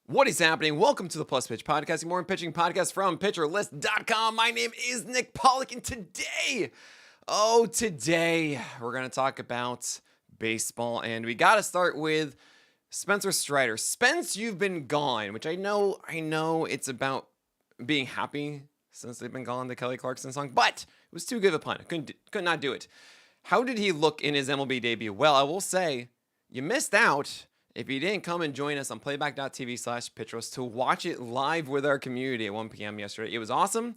What is happening? Welcome to the Plus Pitch Podcast, your morning pitching podcast from PitcherList.com. My name is Nick Pollock, and today we're going to talk about baseball, and we got to start with Spencer Strider. Spence, you've been gone, which I know it's about being happy since they've been gone, the Kelly Clarkson song, but it was too good of a pun. Could not do it. How did he look in his MLB debut? Well, I will say, you missed out if you didn't come and join us on playback.tv/pitchroast to watch it live with our community at 1 p.m. yesterday. It was awesome.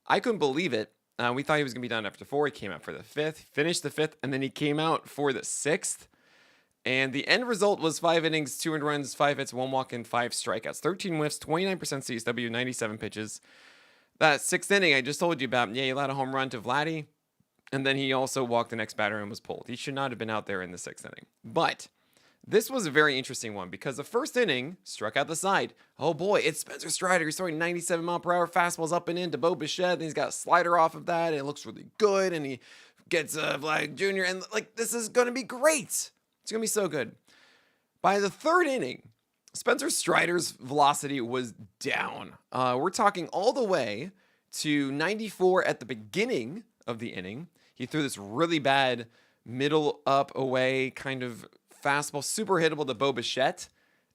I couldn't believe it. We thought he was going to be done after 4. He came out for the 5th, finished the 5th, and then he came out for the 6th. And the end result was 5 innings, 2 earned runs, 5 hits, 1 walk, and 5 strikeouts. 13 whiffs, 29% CSW, 97 pitches. That 6th inning I just told you about, he allowed a home run to Vladdy. And then he also walked the next batter and was pulled. He should not have been out there in the 6th inning. But this was a very interesting one because the first inning struck out the side. Oh boy, it's Spencer Strider. He's throwing 97-mile-per-hour fastballs up and into Bo Bichette. And he's got a slider off of that. And it looks really good. And he gets Vlad Jr. And this is going to be great. It's going to be so good. By the 3rd inning, Spencer Strider's velocity was down. We're talking all the way to 94 at the beginning of the inning. He threw this really bad middle up away kind of fastball, super hittable to Bo Bichette.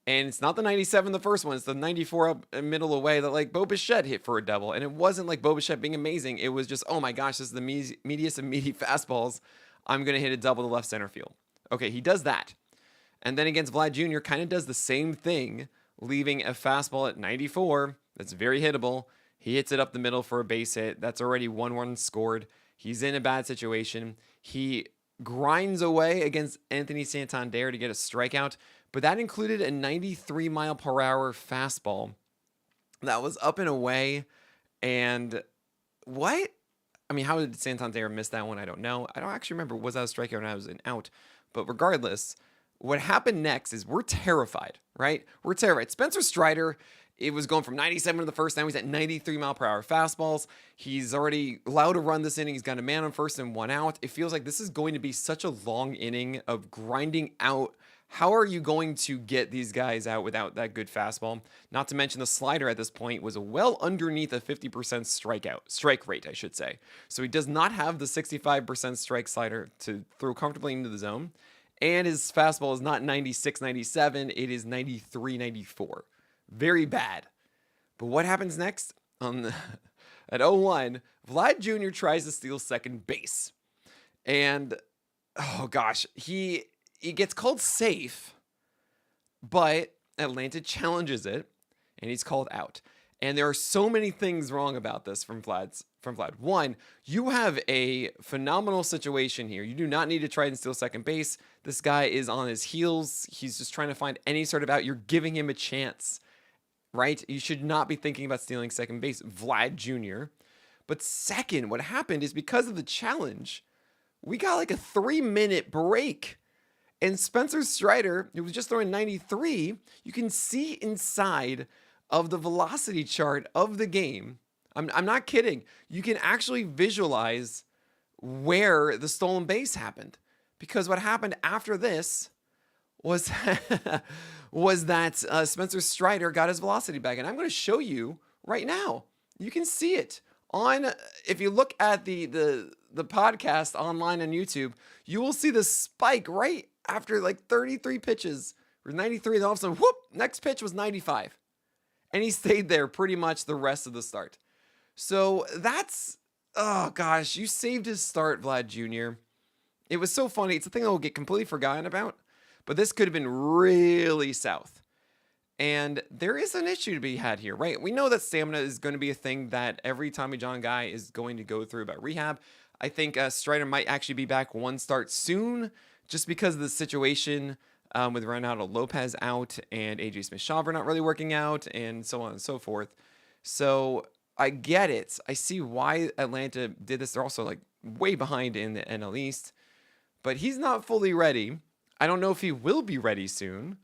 And it's not the 97 the first one, it's the 94 up and middle away that Bo Bichette hit for a double. And it wasn't like Bo Bichette being amazing. It was just, oh my gosh, this is the medius and meaty fastballs. I'm going to hit a double to left center field. Okay, he does that. And then against Vlad Jr. kind of does the same thing, leaving a fastball at 94 that's very hittable. He hits it up the middle for a base hit. That's already 1-1 scored. He's in a bad situation. He grinds away against Anthony Santander to get a strikeout, but that included a 93-mile-per-hour fastball that was up and away. And what? I mean, how did Santander miss that one? I don't know. I don't actually remember. Was that a strikeout or was it an out? But regardless, what happened next is we're terrified, right? We're terrified. Spencer Strider, it was going from 97 to the first. Now he's at 93-mile-per-hour fastballs. He's already allowed to run this inning. He's got a man on first and 1 out. It feels like this is going to be such a long inning of grinding out. How are you going to get these guys out without that good fastball? Not to mention the slider at this point was well underneath a 50% strike rate, I should say. So he does not have the 65% strike slider to throw comfortably into the zone. And his fastball is not 96, 97. It is 93, 94. Very bad. But what happens next? At 0-1, Vlad Jr. tries to steal second base. And, oh gosh, he gets called safe, but Atlanta challenges it, and he's called out. And there are so many things wrong about this from Vlad. One, you have a phenomenal situation here. You do not need to try and steal second base. This guy is on his heels. He's just trying to find any sort of out. You're giving him a chance, right? You should not be thinking about stealing second base, Vlad Jr. But second, what happened is because of the challenge, we got like a 3-minute break. And Spencer Strider, who was just throwing 93, you can see inside of the velocity chart of the game. I'm not kidding. You can actually visualize where the stolen base happened. Because what happened after this was, was that Spencer Strider got his velocity back. And I'm going to show you right now. You can see it. If you look at the podcast online on YouTube, you will see the spike right after 33 pitches. Or 93, then all of a sudden, whoop, next pitch was 95. And he stayed there pretty much the rest of the start. So that's, oh gosh, you saved his start, Vlad Jr. It was so funny. It's a thing that will get completely forgotten about. But this could have been really south. And there is an issue to be had here, right? We know that stamina is going to be a thing that every Tommy John guy is going to go through about rehab. I think Strider might actually be back one start soon, just because of the situation with Reynaldo Lopez out and AJ Smith-Shawver not really working out and so on and so forth. So I get it. I see why Atlanta did this. They're also way behind in the NL East, but he's not fully ready. I don't know if he will be ready soon.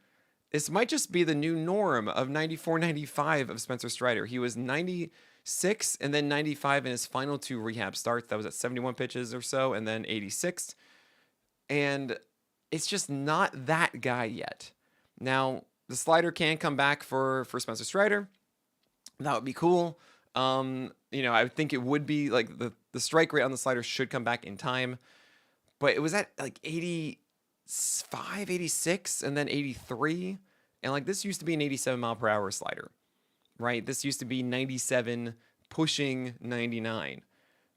This might just be the new norm of 94, 95 of Spencer Strider. He was 96 and then 95 in his final 2 rehab starts. That was at 71 pitches or so, and then 86. And it's just not that guy yet. Now, the slider can come back for Spencer Strider. That would be cool. I would think it would be like the strike rate on the slider should come back in time, but it was at like 85, 86, and then 83. And like this used to be an 87 mile per hour slider, right? This used to be 97 pushing 99,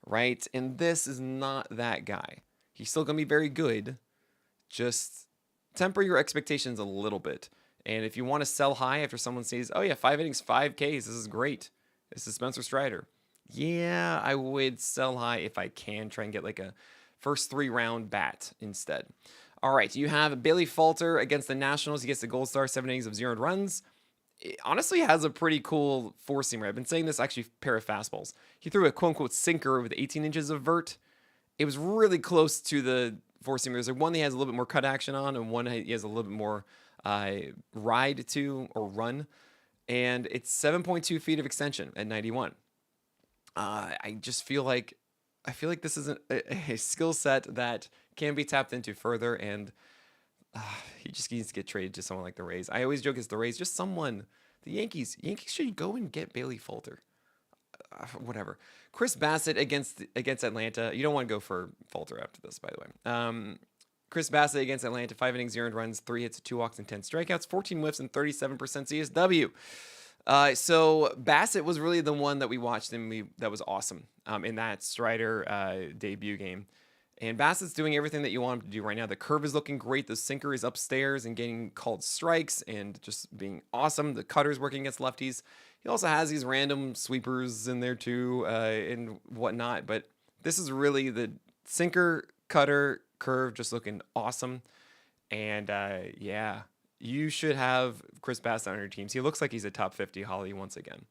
right? And this is not that guy. He's still going to be very good. Just temper your expectations a little bit. And if you want to sell high after someone says, oh yeah, 5 innings, 5 Ks, this is great. This is Spencer Strider. Yeah, I would sell high if I can. Try and get like a first 3-round bat instead. All right, you have Bailey Falter against the Nationals. He gets the gold star, 7 innings of 0 runs. It honestly has a pretty cool four-seamer. I've been saying this, actually, pair of fastballs. He threw a quote-unquote sinker with 18 inches of vert. It was really close to the four-seamer. There's like one that he has a little bit more cut action on, and one he has a little bit more ride to or run. And it's 7.2 feet of extension at 91. I feel like this is a skill set that can be tapped into further, and he just needs to get traded to someone like the Rays. I always joke it's the Rays, just someone. The Yankees should go and get Bailey Falter. Whatever. Chris Bassett against Atlanta. You don't want to go for Falter after this, by the way. Chris Bassett against Atlanta, 5 innings, 0 runs, 3 hits, 2 walks, and 10 strikeouts, 14 whiffs, and 37% CSW. So Bassett was really the one that we watched, and that was awesome in that Strider debut game. And Bassett's doing everything that you want him to do right now. The curve is looking great. The sinker is upstairs and getting called strikes and just being awesome. The cutter's working against lefties. He also has these random sweepers in there too and whatnot. But this is really the sinker, cutter, curve just looking awesome. And yeah, you should have Chris Bassett on your teams. He looks like he's a top 50 Holly once again.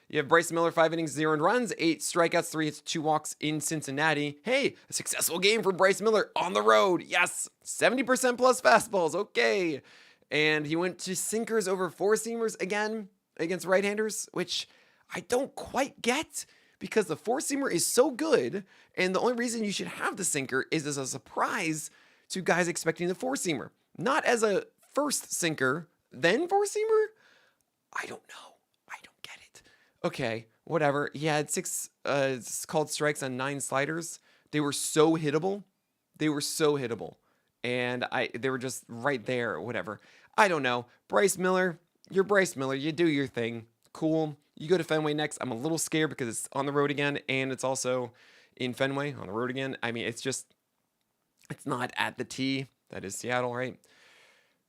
You have Bryce Miller, 5 innings, 0 runs, 8 strikeouts, 3 hits, 2 walks in Cincinnati. Hey, a successful game for Bryce Miller on the road. Yes, 70% plus fastballs. Okay. And he went to sinkers over four-seamers again against right-handers, which I don't quite get because the four-seamer is so good, and the only reason you should have the sinker is as a surprise to guys expecting the four-seamer, not as a first sinker, then four-seamer. I don't know. Okay, whatever. He had 6 called strikes on 9 sliders. They were so hittable. And they were just right there, whatever. I don't know. Bryce Miller, you're Bryce Miller. You do your thing. Cool. You go to Fenway next. I'm a little scared because it's on the road again, and it's also in Fenway on the road again. I mean, it's not at the T. That is Seattle, right?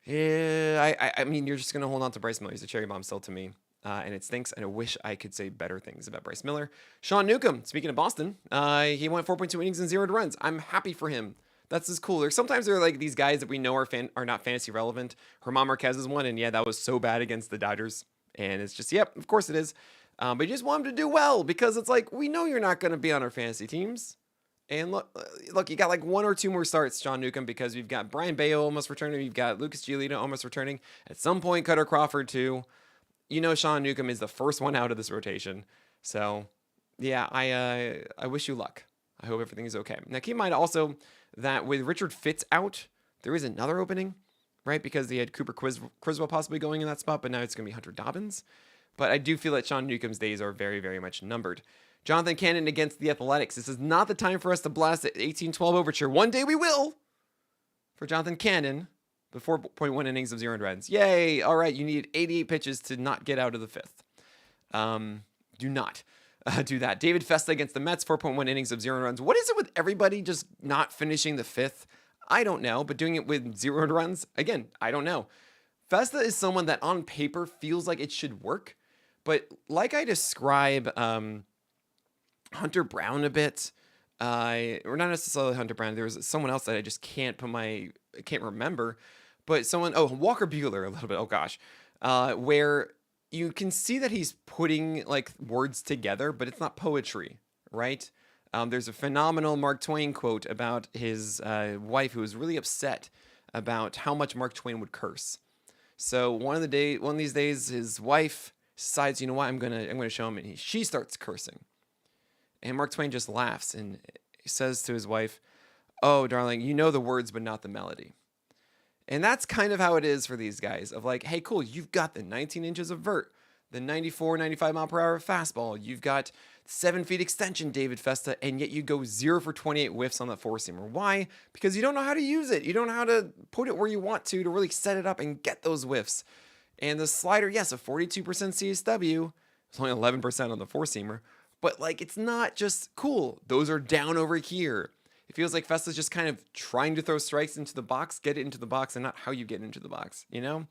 Yeah, I mean, you're just going to hold on to Bryce Miller. He's a cherry bomb still to me. And it stinks, and I wish I could say better things about Bryce Miller. Sean Newcomb, speaking of Boston, he went 4.2 innings and 0 runs. I'm happy for him. That's just cool. Sometimes there are like these guys that we know are not fantasy relevant. Germán Marquez is one, and yeah, that was so bad against the Dodgers. And it's just, yep, of course it is. But you just want him to do well because it's like, we know you're not going to be on our fantasy teams. And look, you got like 1 or 2 more starts, Sean Newcomb, because we've got Brian Bayo almost returning. We've got Lucas Giolito almost returning. At some point, Cutter Crawford too. You know, Sean Newcomb is the first one out of this rotation. So, yeah, I wish you luck. I hope everything is okay. Now, keep in mind also that with Richard Fitz out, there is another opening, right? Because they had Cooper Criswell possibly going in that spot, but now it's going to be Hunter Dobbins. But I do feel that Sean Newcomb's days are very, very much numbered. Jonathan Cannon against the Athletics. This is not the time for us to blast the 18-12 overture. One day we will. For Jonathan Cannon. The 4.1 innings of 0 runs. Yay! All right, you need 88 pitches to not get out of the 5th. Do not do that. David Festa against the Mets, 4.1 innings of 0 runs. What is it with everybody just not finishing the 5th? I don't know, but doing it with 0 runs? Again, I don't know. Festa is someone that on paper feels like it should work, but like I describe Hunter Brown a bit, or not necessarily Hunter Brown, there's someone else that I just can't remember. But Walker Buehler a little bit, oh gosh, where you can see that he's putting like words together, but it's not poetry, right? There's a phenomenal Mark Twain quote about his wife who was really upset about how much Mark Twain would curse. So one of these days, his wife decides, you know what, I'm gonna show him, and she starts cursing, and Mark Twain just laughs and he says to his wife, "Oh, darling, you know the words, but not the melody." And that's kind of how it is for these guys of like, hey, cool, you've got the 19 inches of vert, the 94, 95 mile per hour fastball. You've got 7 feet extension, David Festa, and yet you go 0 for 28 whiffs on that four seamer. Why? Because you don't know how to use it. You don't know how to put it where you want to really set it up and get those whiffs. And the slider, yes, a 42% CSW. It's only 11% on the four seamer. But like, it's not just cool. Those are down over here. It feels like Festa's just kind of trying to throw strikes into the box, get it into the box, and not how you get into the box, you know?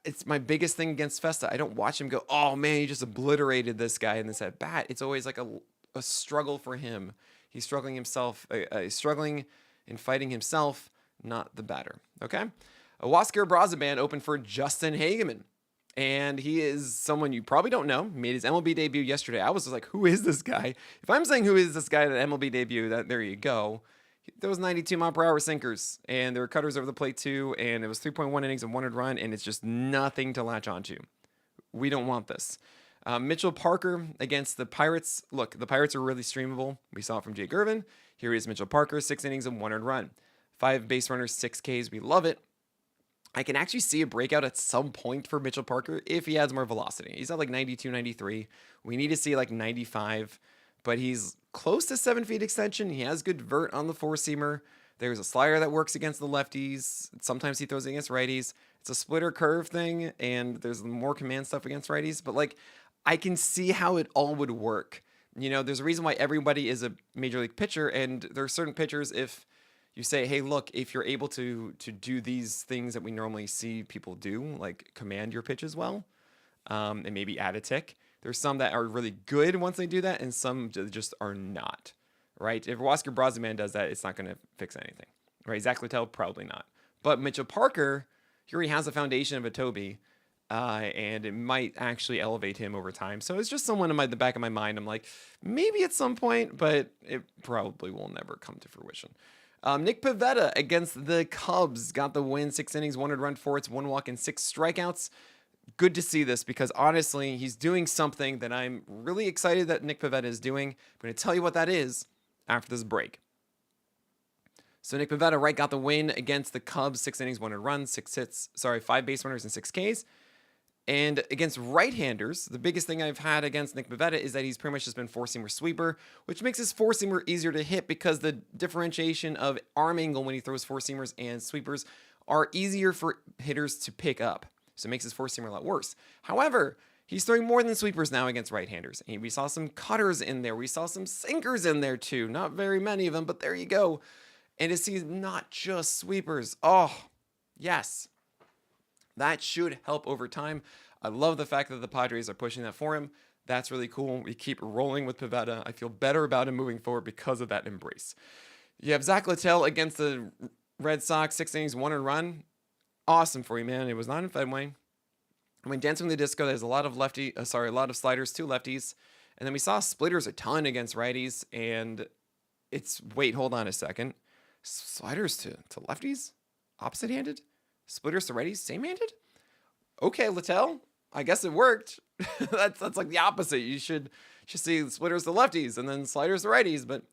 It's my biggest thing against Festa. I don't watch him go, oh man, he just obliterated this guy in this at bat. It's always like a struggle for him. He's struggling himself, he's struggling and fighting himself, not the batter. Okay? Wasker Brazaban opened for Justin Hageman. And he is someone you probably don't know. He made his MLB debut yesterday. I was just like, who is this guy? If I'm saying who is this guy at an MLB debut, there you go. Those 92 mile per hour sinkers, and there were cutters over the plate too, and it was 3.1 innings and 1 earned run, and it's just nothing to latch onto. We don't want this. Mitchell Parker against the Pirates. Look, the Pirates are really streamable. We saw it from Jake Irvin. Here is Mitchell Parker, 6 innings and 1 earned run. 5 base runners, 6 Ks. We love it. I can actually see a breakout at some point for Mitchell Parker if he adds more velocity. He's at like 92, 93. We need to see like 95, but he's close to 7 feet extension. He has good vert on the four-seamer. There's a slider that works against the lefties. Sometimes he throws it against righties. It's a splitter curve thing, and there's more command stuff against righties. But like, I can see how it all would work. You know, there's a reason why everybody is a major league pitcher, and there are certain pitchers, if you say, hey, look, if you're able to do these things that we normally see people do, like command your pitches well, and maybe add a tick. There's some that are really good once they do that, and some just are not, right? If Wasker Brazaman does that, it's not going to fix anything, right? Zach Littell, probably not. But Mitchell Parker, he already has a foundation of a Toby, and it might actually elevate him over time. So it's just someone in the back of my mind. I'm like, maybe at some point, but it probably will never come to fruition. Nick Pivetta against the Cubs got the win. 6 innings, 1 earned run, 4 hits, 1 walk, and 6 strikeouts. Good to see this because honestly, he's doing something that I'm really excited that Nick Pivetta is doing. I'm going to tell you what that is after this break. So Nick Pivetta, right, got the win against the Cubs. 6 innings, 1 earned run, 5 base runners, and 6 Ks. And against right-handers, the biggest thing I've had against Nick Pivetta is that he's pretty much just been four-seamer sweeper, which makes his four-seamer easier to hit because the differentiation of arm angle when he throws four-seamers and sweepers are easier for hitters to pick up. So it makes his four-seamer a lot worse. However, he's throwing more than sweepers now against right-handers. And we saw some cutters in there. We saw some sinkers in there too. Not very many of them, but there you go. And to see not just sweepers. Oh, yes. That should help over time. I love the fact that the Padres are pushing that for him. That's really cool. We keep rolling with Pivetta. I feel better about him moving forward because of that embrace. You have Zach Littell against the Red Sox, 6 innings, 1 earned run. Awesome for you, man. It was not in Fenway. I mean, Dancing with the Disco, there's a lot of a lot of sliders, 2 lefties. And then we saw splitters a ton against righties. And hold on a second. Sliders to lefties? Opposite-handed? Splitters to righties, same-handed? Okay, Littell, I guess it worked. that's like the opposite. You should see splitters to lefties and then sliders to righties, but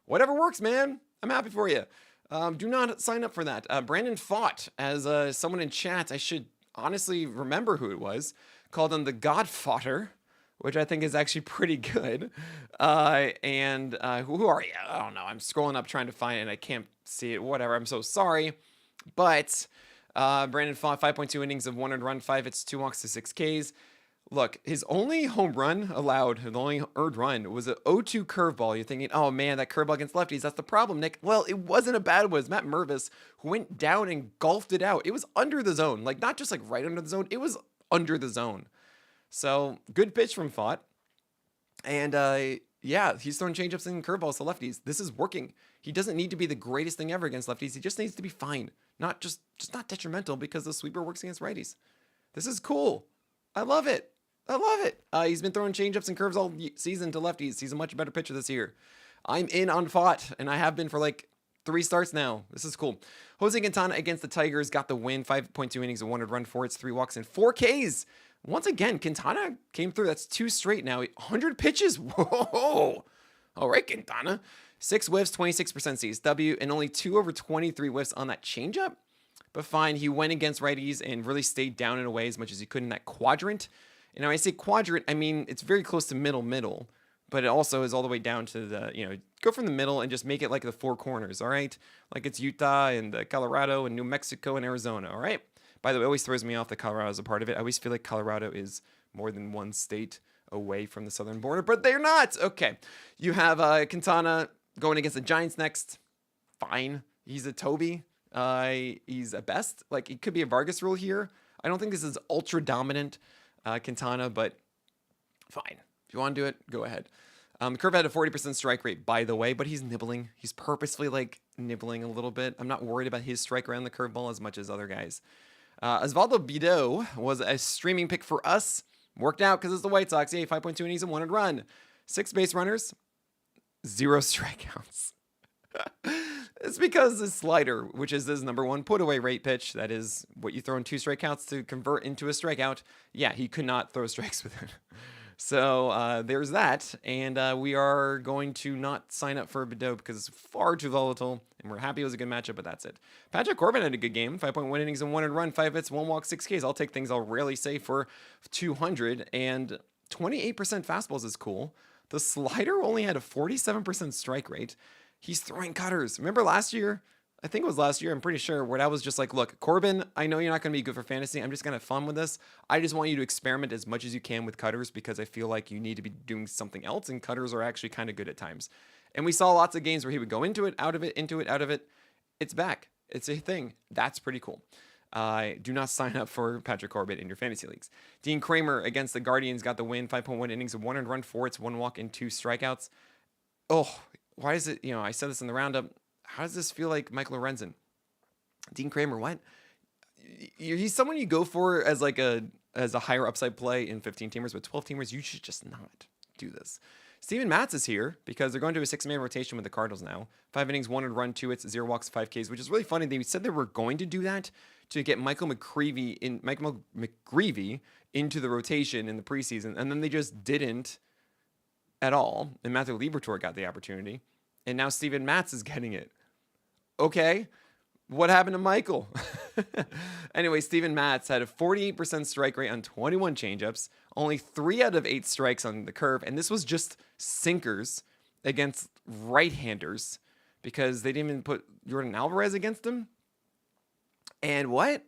whatever works, man. I'm happy for you. Do not sign up for that. Brandon Fought, as someone in chat, I should honestly remember who it was, called him the Godfather, which I think is actually pretty good. Who are you? I don't know. I'm scrolling up trying to find it and I can't see it. Whatever. I'm so sorry. But Brandon Fought, 5.2 innings of 1 earned run, 5 hits, 2 walks to 6 Ks. Look, his only home run allowed, the only earned run, was an 0-2 curveball. You're thinking, oh man, that curveball against lefties, that's the problem, Nick. Well, it wasn't a bad one. It was Matt Mervis who went down and golfed it out. It was under the zone. Like, not just like right under the zone, it was under the zone. So, good pitch from Fought. And yeah, he's throwing changeups and curveballs to lefties. This is working. He doesn't need to be the greatest thing ever against lefties. He just needs to be fine. Not just not detrimental because the sweeper works against righties. This is cool. I love it. He's been throwing changeups and curves all season to lefties. He's a much better pitcher this year. I'm in on Fought, and I have been for like 3 starts now. This is cool. Jose Quintana against the Tigers got the win. 5.2 innings, a 1 earned run, 4 hits, 3 walks, and 4 Ks. Once again, Quintana came through. That's 2 straight now. 100 pitches. Whoa. All right, Quintana. 6 whiffs, 26% CSW, and only 2 over 23 whiffs on that changeup. But fine, he went against righties and really stayed down and away as much as he could in that quadrant. And when I say quadrant, I mean it's very close to middle, but it also is all the way down to the, go from the middle and just make it like the four corners, all right? Like it's Utah and Colorado and New Mexico and Arizona, all right? By the way, it always throws me off that Colorado is a part of it. I always feel like Colorado is more than one state away from the southern border, but they're not. Okay. You have Quintana going against the Giants next. Fine. He's a Toby. He's a best. Like, it could be a Vargas rule here. I don't think this is ultra dominant Quintana, but fine. If you want to do it, go ahead. The curve had a 40% strike rate, by the way, but he's nibbling. He's purposefully, like, nibbling a little bit. I'm not worried about his strike around the curveball as much as other guys. Osvaldo Bido was a streaming pick for us. Worked out because it's the White Sox. Yay, 5.2 innings and 1 run. 6 base runners, 0 strikeouts. It's because the slider, which is his number one put away rate pitch, that is what you throw in 2 strikeouts to convert into a strikeout. Yeah, he could not throw strikes with it. So there's that. And we are going to not sign up for Bido because it's far too volatile. And we're happy it was a good matchup, but that's it. Patrick Corbin had a good game. 5.1 innings and 1 run, 5 hits, 1 walk, 6 Ks. I'll take things I'll rarely say for 200. And 28% fastballs is cool. The slider only had a 47% strike rate. He's throwing cutters. Remember last year? I think it was last year, I'm pretty sure, where I was just like, look, Corbin, I know you're not going to be good for fantasy. I'm just going to have fun with this. I just want you to experiment as much as you can with cutters because I feel like you need to be doing something else, and cutters are actually kind of good at times. And we saw lots of games where he would go into it, out of it, into it, out of it. It's back. It's a thing. That's pretty cool. Do not sign up for Patrick Corbin in your fantasy leagues. Dean Kramer against the Guardians got the win. 5.1 innings of 1 run, 4 hits, 1 walk, and 2 strikeouts. Oh, why is it, I said this in the roundup. How does this feel like Michael Lorenzen? Dean Kramer, what? He's someone you go for as like a higher upside play in 15-teamers, but 12-teamers, you should just not do this. Steven Matz is here because they're going to a 6-man rotation with the Cardinals now. 5 innings, 1 run, 2 hits, 0 walks, 5 Ks, which is really funny. They said they were going to do that to get Michael McGreevy into the rotation in the preseason, and then they just didn't at all. And Matthew Liberatore got the opportunity, and now Steven Matz is getting it. Okay, what happened to Michael? Anyway, Steven Matz had a 48% strike rate on 21 changeups, only 3 out of 8 strikes on the curve, and this was just sinkers against right-handers because they didn't even put Jordan Alvarez against him. And what?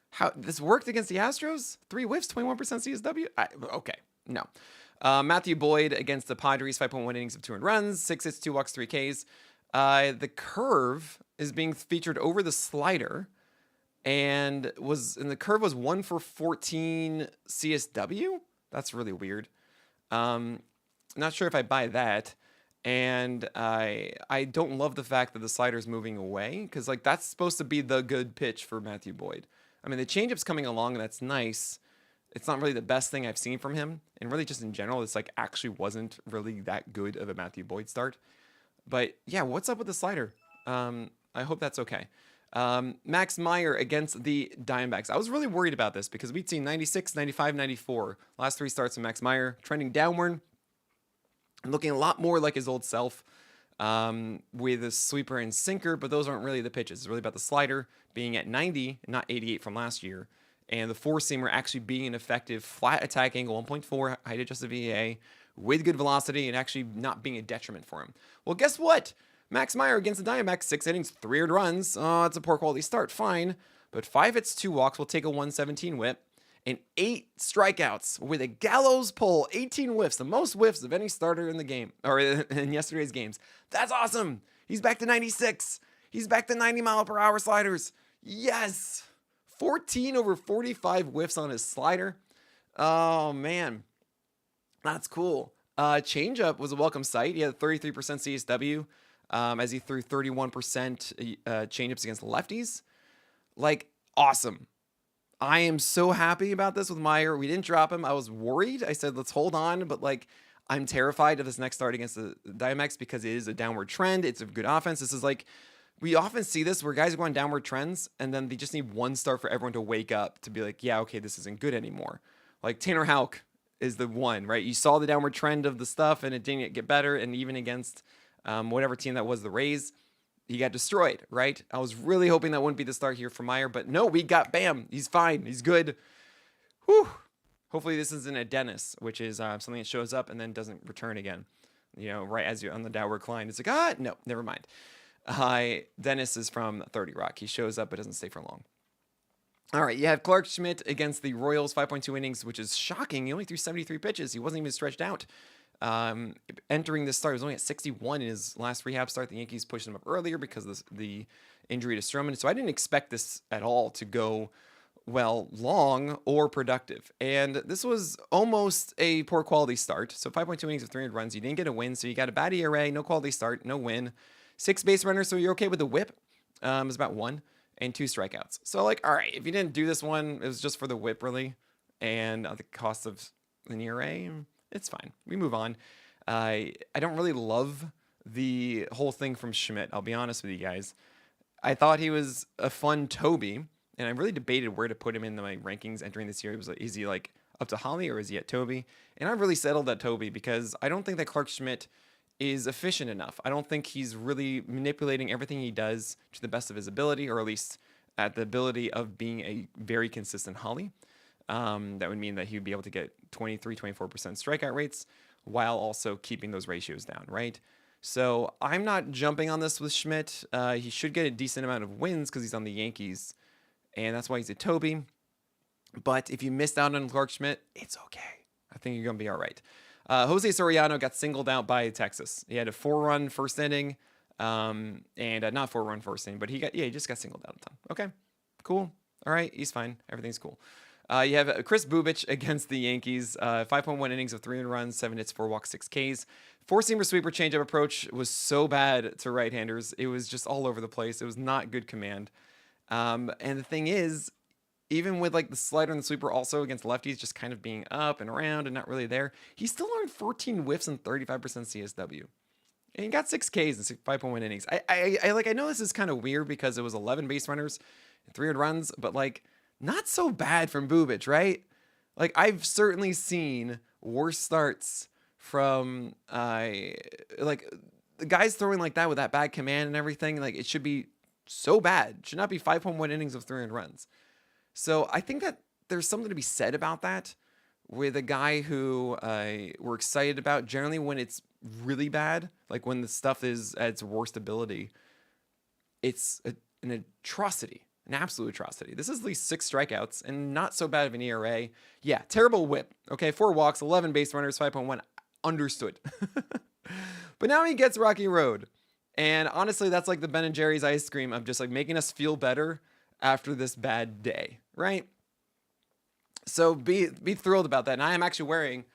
How this worked against the Astros? 3 whiffs, 21% CSW? Okay, no. Matthew Boyd against the Padres, 5.1 innings of 2 runs, 6 hits, 2 walks, 3 Ks. The curve is being featured over the slider, and the curve was 1 for 14 CSW. That's really weird. Not sure if I buy that. And I don't love the fact that the slider's moving away because like that's supposed to be the good pitch for Matthew Boyd. I mean, the changeup's coming along, and that's nice. It's not really the best thing I've seen from him, and really just in general, it's like actually wasn't really that good of a Matthew Boyd start. But yeah, what's up with the slider? I hope that's okay. Max Meyer against the Diamondbacks. I was really worried about this because we'd seen 96, 95, 94. Last 3 starts from Max Meyer, trending downward and looking a lot more like his old self with a sweeper and sinker, but those aren't really the pitches. It's really about the slider being at 90, not 88 from last year, and the four-seamer actually being an effective flat attack angle, 1.4 height-adjusted VAA, with good velocity and actually not being a detriment for him. Well, guess what? Max Meyer against the Diamondbacks, 6 innings, 3 earned runs. Oh, it's a poor quality start, fine. But 5 hits, 2 walks, will take a 117 whip, and 8 strikeouts with a gallows pull, 18 whiffs, the most whiffs of any starter in the game, or in yesterday's games. That's awesome. He's back to 96. He's back to 90-mile-per-hour sliders. Yes. 14 over 45 whiffs on his slider. Oh, man. That's cool. Changeup was a welcome sight. He had 33% CSW as he threw 31% changeups against lefties. Like, awesome. I am so happy about this with Meyer. We didn't drop him. I was worried. I said, let's hold on. But, like, I'm terrified of this next start against the Diamondbacks because it is a downward trend. It's a good offense. This is like, we often see this where guys are going downward trends and then they just need one start for everyone to wake up to be like, yeah, okay, this isn't good anymore. Like Tanner Houck is the one, right? You saw the downward trend of the stuff and it didn't get better. And even against whatever team that was, the Rays, he got destroyed, right? I was really hoping that wouldn't be the start here for Meyer, but no, we got bam. He's fine. He's good. Whew. Hopefully this isn't a Dennis, which is something that shows up and then doesn't return again. Right as you're on the downward climb, it's like, no, never mind. Dennis is from 30 Rock. He shows up but doesn't stay for long. All right, you have Clark Schmidt against the Royals, 5.2 innings, which is shocking. He only threw 73 pitches. He wasn't even stretched out. Entering this start, he was only at 61 in his last rehab start. The Yankees pushed him up earlier because of the injury to Stroman. So I didn't expect this at all to go long or productive. And this was almost a poor quality start. So 5.2 innings of 300 runs. You didn't get a win. So you got a bad ERA, no quality start, no win. 6 base runners. So you're okay with the whip. It was about 1 and 2 strikeouts. So all right, if you didn't do this one, it was just for the whip really. And the cost of an ERA, it's fine. We move on. I don't really love the whole thing from Schmidt. I'll be honest with you guys. I thought he was a fun Toby. And I really debated where to put him in my rankings entering this year. It was like, is he up to Holly or is he at Toby? And I've really settled at Toby because I don't think that Clark Schmidt is efficient enough. I don't think he's really manipulating everything he does to the best of his ability, or at least at the ability of being a very consistent Holly. That would mean that he would be able to get 23, 24% strikeout rates while also keeping those ratios down, right? So I'm not jumping on this with Schmidt. He should get a decent amount of wins because he's on the Yankees. And that's why he's a Toby. But if you missed out on Clark Schmidt, it's okay. I think you're going to be all right. Jose Soriano got singled out by Texas. He had a 4-run first inning. And not 4-run first inning, but he just got singled out a ton. Okay, cool. All right, he's fine. Everything's cool. You have Chris Bubich against the Yankees. 5.1 innings of 300 runs, 7 hits, 4 walks, 6 Ks. Four-seamer sweeper changeup approach was so bad to right-handers. It was just all over the place. It was not good command. And the thing is, even with the slider and the sweeper also against lefties just kind of being up and around and not really there, he still earned 14 whiffs and 35% CSW. And he got 6 Ks in 5.1 innings. I know this is kind of weird because it was 11 base runners and 300 runs, but not so bad from Bubich, right? I've certainly seen worse starts from the guys throwing like that with that bad command and everything. It should be so bad. It should not be 5.1 innings of 300 runs. So I think that there's something to be said about that with a guy who we're excited about. Generally, when it's really bad, when the stuff is at its worst ability, it's an atrocity, an absolute atrocity. This is at least 6 strikeouts and not so bad of an ERA. Yeah, terrible whip. Okay, 4 walks, 11 base runners, 5.1. Understood. But now he gets Rocky Road. And honestly, that's like the Ben & Jerry's ice cream of just making us feel better after this bad day, right? So be thrilled about that. And I am actually wearing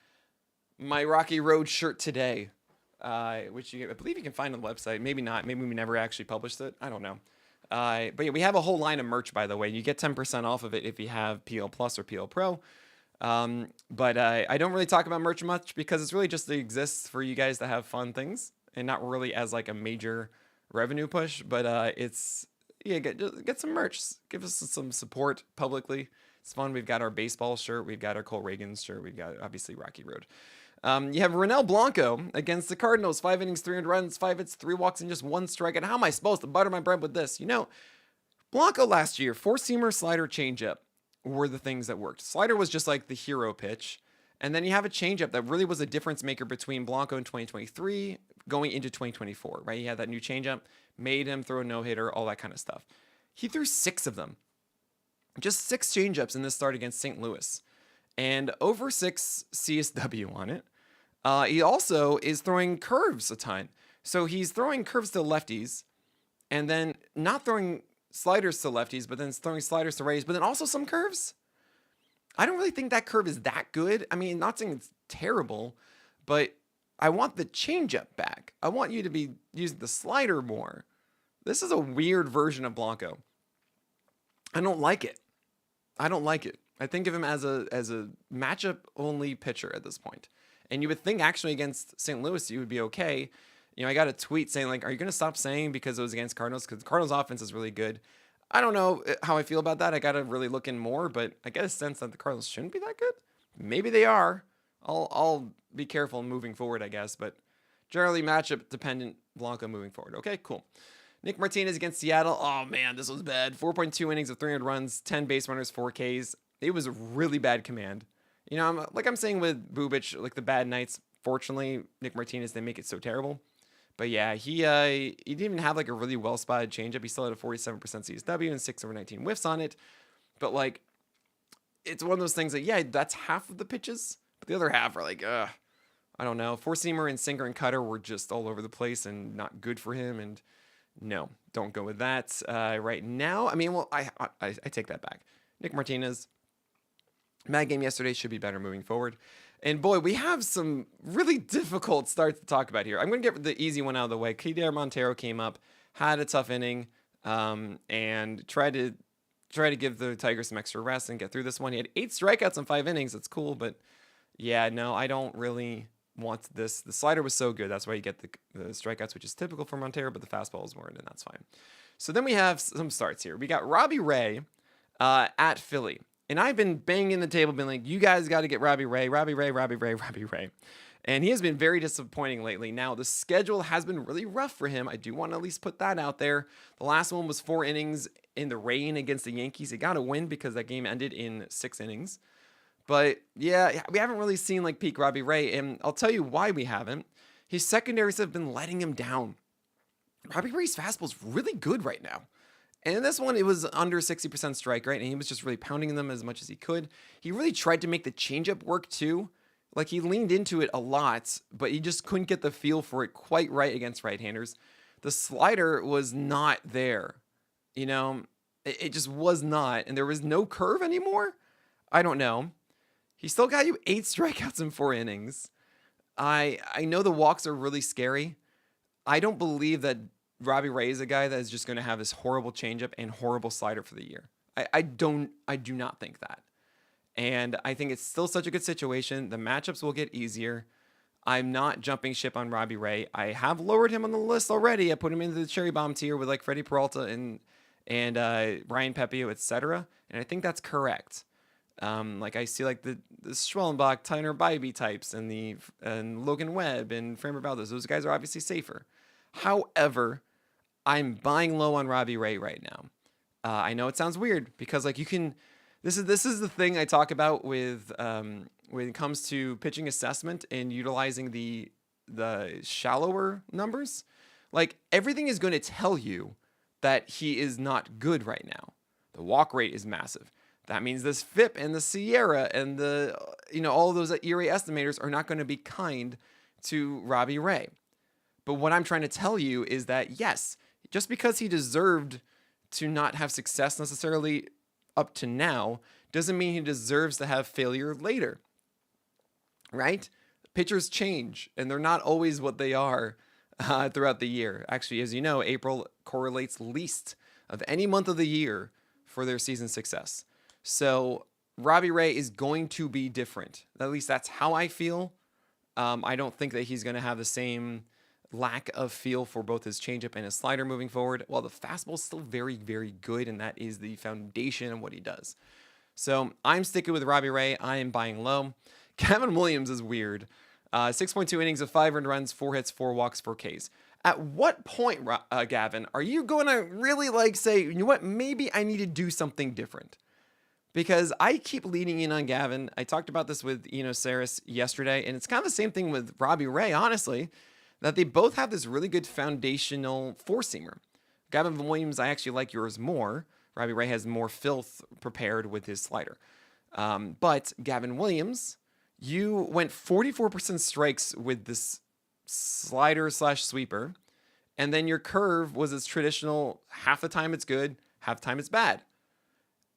my Rocky Road shirt today, which I believe you can find on the website. Maybe not. Maybe we never actually published it. I don't know. But yeah, we have a whole line of merch, by the way. You get 10% off of it if you have PL Plus or PL Pro. But I don't really talk about merch much because it's really just exists for you guys to have fun things and not really as a major revenue push. But get some merch. Give us some support publicly. It's fun. We've got our baseball shirt. We've got our Cole Reagan shirt. We've got obviously Rocky Road. You have Ronel Blanco against the Cardinals. 5 innings, 300 runs, 5 hits, 3 walks, and just 1 strike. And how am I supposed to butter my bread with this? Blanco last year, 4-seamer, slider, changeup were the things that worked. Slider was just the hero pitch. And then you have a changeup that really was a difference maker between Blanco in 2023 going into 2024, right? He had that new changeup, made him throw a no-hitter, all that kind of stuff. He threw 6 of them. Just 6 changeups in this start against St. Louis. And over 6 CSW on it. He also is throwing curves a ton. So he's throwing curves to lefties and then not throwing sliders to lefties, but then throwing sliders to righties, but then also some curves. I don't really think that curve is that good. I mean, not saying it's terrible, but I want the changeup back. I want you to be using the slider more. This is a weird version of Blanco. I don't like it. I think of him as a matchup only pitcher at this point. And you would think actually against St. Louis, you would be okay. I got a tweet saying are you going to stop saying because it was against Cardinals? Because the Cardinals offense is really good. I don't know how I feel about that. I got to really look in more, but I get a sense that the Cardinals shouldn't be that good. Maybe they are. I'll be careful moving forward, I guess. But generally matchup dependent Blanco moving forward. Okay, cool. Nick Martinez against Seattle. Oh man, this was bad. 4.2 innings of 300 runs, 10 base runners, 4 Ks. It was a really bad command. You know, like I'm saying with Bubic, like the bad nights. Fortunately, Nick Martinez, they make it so terrible. But yeah, he didn't even have like a really well spotted changeup. He still had a 47% CSW and 6 over 19 whiffs on it. But like, it's one of those things that, yeah, that's half of the pitches, but the other half are like, I don't know. Four seamer and sinker and cutter were just all over the place and not good for him. And no, don't go with that right now. I mean, well, I take that back. Nick Martinez, bad game yesterday, should be better moving forward. And boy, we have some really difficult starts to talk about here. I'm going to get the easy one out of the way. Kider Montero came up, had a tough inning, and tried to give the Tigers some extra rest and get through this one. He had 8 strikeouts in 5 innings. That's cool, but yeah, no, I don't really want this. The slider was so good. That's why you get the strikeouts, which is typical for Montero, but the fastballs weren't, and that's fine. So then we have some starts here. We got Robbie Ray at Philly. And I've been banging the table, being like, you guys got to get Robbie Ray. And he has been very disappointing lately. Now, the schedule has been really rough for him. I do want to at least put that out there. The last one was 4 innings in the rain against the Yankees. He got a win because that game ended in 6 innings. But yeah, we haven't really seen like peak Robbie Ray. And I'll tell you why we haven't. His secondaries have been letting him down. Robbie Ray's fastball is really good right now. And in this one, it was under 60% strike rate, and he was just really pounding them as much as he could. He really tried to make the changeup work too. Like, he leaned into it a lot, but he just couldn't get the feel for it quite right against right-handers. The slider was not there. You know, it just was not. And there was no curve anymore? I don't know. He still got you 8 strikeouts in 4 innings. I know the walks are really scary. I don't believe that Robbie Ray is a guy that is just going to have this horrible changeup and horrible slider for the year. I do not think that. And I think it's still such a good situation. The matchups will get easier. I'm not jumping ship on Robbie Ray. I have lowered him on the list already. I put him into the cherry bomb tier with like Freddie Peralta and Ryan Pepio, etc. And I think that's correct. Like I see like the Schwellenbach, Tyner Bybee types and Logan Webb and Framber Valdez. Those guys are obviously safer. However, I'm buying low on Robbie Ray right now. I know it sounds weird because like you can. This is the thing I talk about with when it comes to pitching assessment and utilizing the shallower numbers. Like everything is going to tell you that he is not good right now. The walk rate is massive. That means this FIP and the Sierra and the all of those ERA estimators are not going to be kind to Robbie Ray. But what I'm trying to tell you is that yes, just because he deserved to not have success necessarily up to now doesn't mean he deserves to have failure later, right? Pitchers change, and they're not always what they are throughout the year. Actually, as you know, April correlates least of any month of the year for their season success. So Robbie Ray is going to be different. At least that's how I feel. I don't think that he's going to have the same lack of feel for both his changeup and his slider moving forward. While the fastball is still very, very good, and that is the foundation of what he does. So I'm sticking with Robbie Ray. I am buying low. Gavin Williams is weird. 6.2 innings of 5 earned runs, 4 hits, 4 walks, 4 Ks. At what point, Gavin, are you going to really like say, you know what, maybe I need to do something different? Because I keep leaning in on Gavin. I talked about this with Eno Saris yesterday, and it's kind of the same thing with Robbie Ray, honestly, that they both have this really good foundational four-seamer. Gavin Williams, I actually like yours more. Robbie Ray has more filth prepared with his slider. But Gavin Williams, you went 44% strikes with this slider / sweeper, and then your curve was as traditional. Half the time it's good, half the time it's bad.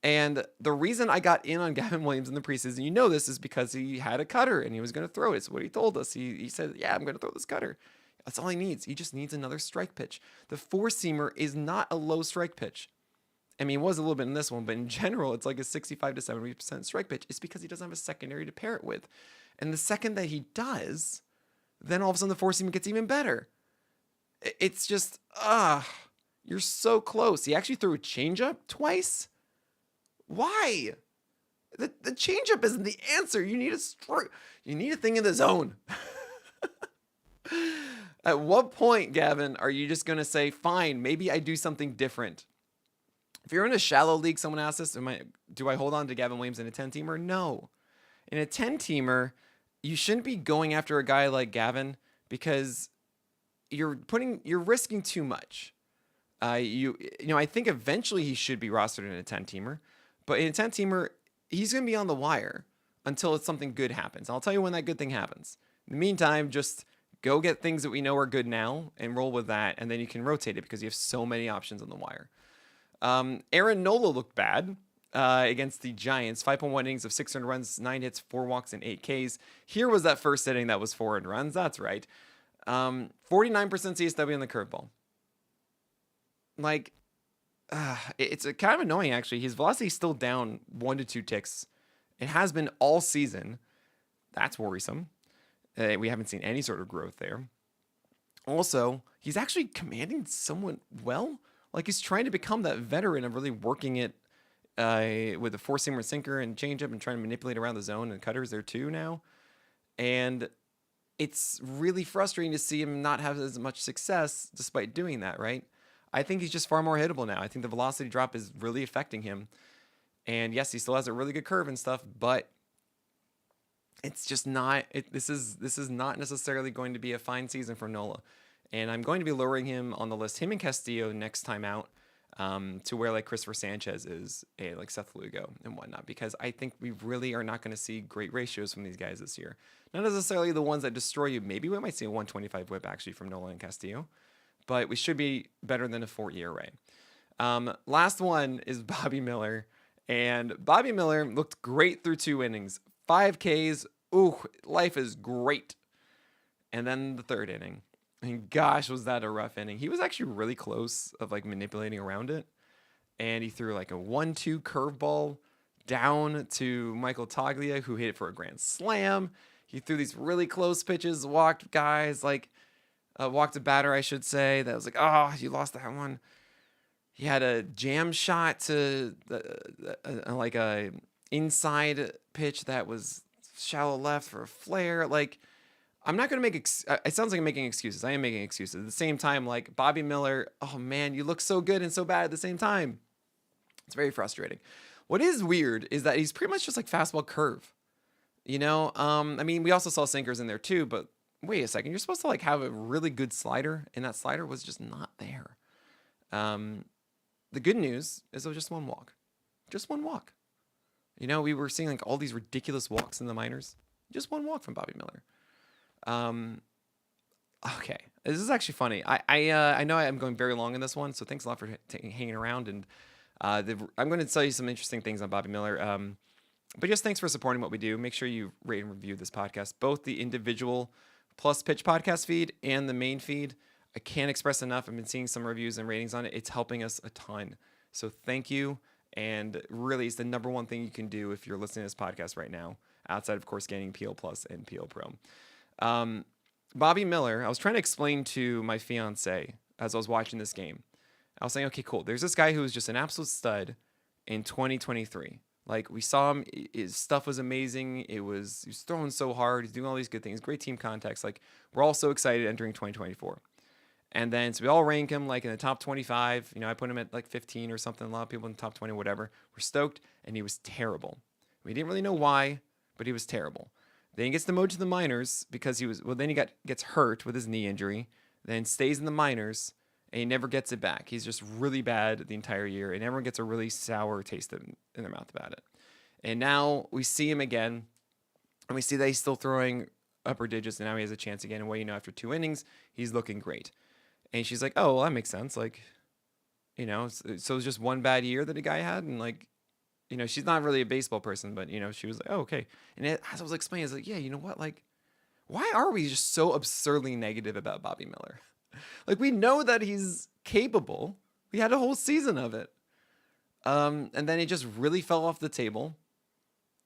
And the reason I got in on Gavin Williams in the preseason, you know this, is because he had a cutter and he was going to throw it. It's what he told us. He said, yeah, I'm going to throw this cutter. That's all he needs. He just needs another strike pitch. The four-seamer is not a low strike pitch. I mean, it was a little bit in this one, but in general, it's like a 65 to 70% strike pitch. It's because he doesn't have a secondary to pair it with. And the second that he does, then all of a sudden the four-seamer gets even better. It's just, you're so close. He actually threw a changeup twice. Why? The changeup isn't the answer. You need a thing in the zone. At what point, Gavin, are you just going to say, fine, maybe I do something different? If you're in a shallow league, someone asked this, do I hold on to Gavin Williams in a 10-teamer? No. In a 10-teamer, you shouldn't be going after a guy like Gavin because you're risking too much. I think eventually he should be rostered in a 10-teamer, but in a 10-teamer, he's going to be on the wire until something good happens. I'll tell you when that good thing happens. In the meantime, just go get things that we know are good now and roll with that, and then you can rotate it because you have so many options on the wire. Aaron Nola looked bad against the Giants. 5.1 innings of 6 earned runs, 9 hits, 4 walks, and 8 Ks. Here was that first inning that was 4 earned runs. That's right. 49% CSW on the curveball. It's kind of annoying, actually. His velocity is still down 1 to 2 ticks. It has been all season. That's worrisome. We haven't seen any sort of growth there. Also, he's actually commanding somewhat well. He's trying to become that veteran of really working it with a four-seamer sinker and changeup and trying to manipulate around the zone, and cutters there too now. And it's really frustrating to see him not have as much success despite doing that, right? I think he's just far more hittable now. I think the velocity drop is really affecting him. And yes, he still has a really good curve and stuff, but it's just not. This is not necessarily going to be a fine season for Nola. And I'm going to be lowering him on the list, him and Castillo, next time out, to where Christopher Sanchez is, like Seth Lugo and whatnot, because I think we really are not going to see great ratios from these guys this year. Not necessarily the ones that destroy you. Maybe we might see a 125 whip actually from Nola and Castillo, but we should be better than a 4 ERA. Last one is Bobby Miller, and Bobby Miller looked great through 2 innings, 5 Ks. Ooh, life is great. And then the 3rd inning. And gosh, was that a rough inning. He was actually really close of manipulating around it. And he threw a 1-2 curveball down to Michael Toglia, who hit it for a grand slam. He threw these really close pitches, walked guys, walked a batter, I should say. That was oh, you lost that one. He had a jam shot to a inside pitch that was shallow left for a flare. I'm not going to make it sounds like I'm making excuses. I am making excuses. At the same time, Bobby Miller, oh man, you look so good and so bad at the same time. It's very frustrating. What is weird is that he's pretty much just fastball curve. We also saw sinkers in there too, but wait a second. You're supposed to have a really good slider, and that slider was just not there. The good news is it was just 1 walk. Just 1 walk. We were seeing all these ridiculous walks in the minors. Just 1 walk from Bobby Miller. Okay, this is actually funny. I know I'm going very long in this one, so thanks a lot for hanging around. And I'm going to tell you some interesting things on Bobby Miller. But just thanks for supporting what we do. Make sure you rate and review this podcast, both the individual Plus Pitch podcast feed and the main feed. I can't express enough. I've been seeing some reviews and ratings on it. It's helping us a ton. So thank you. And really, it's the number one thing you can do if you're listening to this podcast right now, outside, of course, getting PL Plus and PL Pro. Bobby Miller, I was trying to explain to my fiance as I was watching this game. I was saying, okay, cool. There's this guy who was just an absolute stud in 2023. We saw him, his stuff was amazing. He was throwing so hard. He's doing all these good things, great team contacts. We're all so excited entering 2024. And then, so we all rank him in the top 25. I put him at 15 or something. A lot of people in the top 20, whatever. We're stoked, and he was terrible. We didn't really know why, but he was terrible. Then he gets demoted to the minors because then he gets hurt with his knee injury, then stays in the minors, and he never gets it back. He's just really bad the entire year, and everyone gets a really sour taste in their mouth about it. And now we see him again, and we see that he's still throwing upper digits, and now he has a chance again. And after 2 innings, he's looking great. And she's like, oh, well, that makes sense. So it's just 1 bad year that a guy had, and she's not really a baseball person, but, she was like, oh, okay. And as I was explaining, I was like, yeah, you know what? Why are we just so absurdly negative about Bobby Miller? We know that he's capable. We had a whole season of it. And then it just really fell off the table.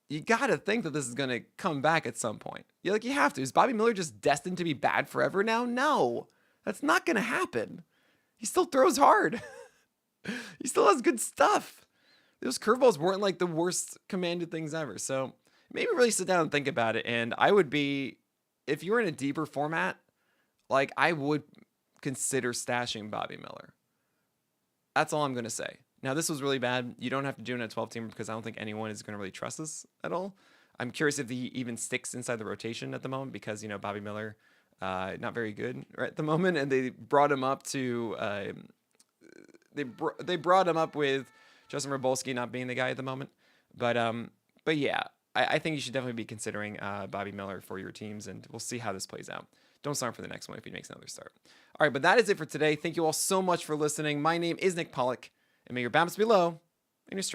You got to think that this is going to come back at some point. You have to. Is Bobby Miller just destined to be bad forever now? No, that's not going to happen. He still throws hard. He still has good stuff. Those curveballs weren't the worst commanded things ever. So maybe really sit down and think about it. And I would be, if you were in a deeper format, like I would consider stashing Bobby Miller. That's all I'm going to say. Now, this was really bad. You don't have to do it in a 12 teamer because I don't think anyone is going to really trust this at all. I'm curious if he even sticks inside the rotation at the moment because, Bobby Miller, not very good right at the moment. And they brought him up to, they brought him up with Justin Robolski not being the guy at the moment. But yeah, I think you should definitely be considering Bobby Miller for your teams, and we'll see how this plays out. Don't start for the next one if he makes another start. All right, but that is it for today. Thank you all so much for listening. My name is Nick Pollock, and may your bounce be low and your strike